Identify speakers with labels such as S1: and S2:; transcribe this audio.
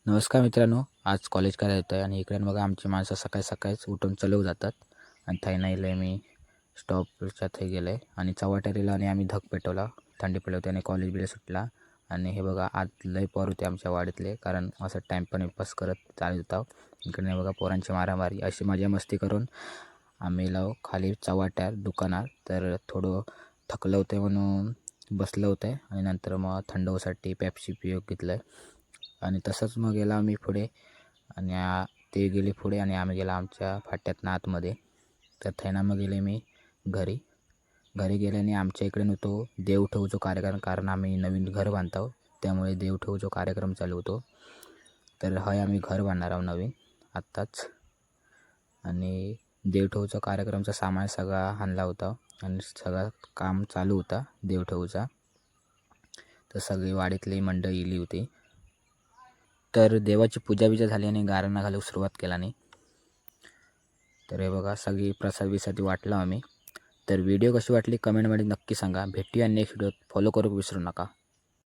S1: नमस्कार मित्रांनो, आज कॉलेज करायला येतो आहे आणि इकडे बघा आमची माणसं सकाळीच उठून चालू जातात आणि थंय नाही मी स्टॉपच्या थंय गेलो आहे आणि चव्हाट्यारीला आणि आम्ही धग पेटवला. थंडी पडली आणि कॉलेज बिले सुटला आणि हे बघा आज लय पोर होते आमच्या वाडीतले, कारण असं टाईम पास करत चालत होता. इकडे बघा पोरांची मारामारी अशी मजा मस्ती करून आम्ही लाव खाली चव्हाट्यार दुकानात. तर थोडं थकलं होतं म्हणून बसलं होतं आणि नंतर मग थंड होण्यासाठी पेप्सी पिऊ घेतलं आणि तसंच मग गेला आम्ही पुढे आणि ते गेले पुढे आणि आम्ही गेला आमच्या फाट्यातनं आतमध्ये. तर थैना मग गेले मी घरी गेल्याने आमच्या इकडे नव्हतो देवठेवचा कार्यक्रम, कारण आम्ही नवीन घर बांधतो त्यामुळे देवठेवचा कार्यक्रम चालू होतो. तर आम्ही घर बांधणार आहोत नवीन आत्ताच आणि देवठेवचा कार्यक्रमचा सामान सगळा आणला होता आणि सगळं काम चालू होता देवठेवचा. तर सगळी वाडीतली मंडळी इली होती. तर देवाची पूजा झाली आणि गारांना घालून सुरुवात केला नाही. तर हे बघा सगळी प्रसाद वाटला आम्ही. तर व्हिडिओ कशी वाटली कमेंटमध्ये नक्की सांगा. भेटूया नेक्स्ट व्हिडिओत. फॉलो करू विसरू नका.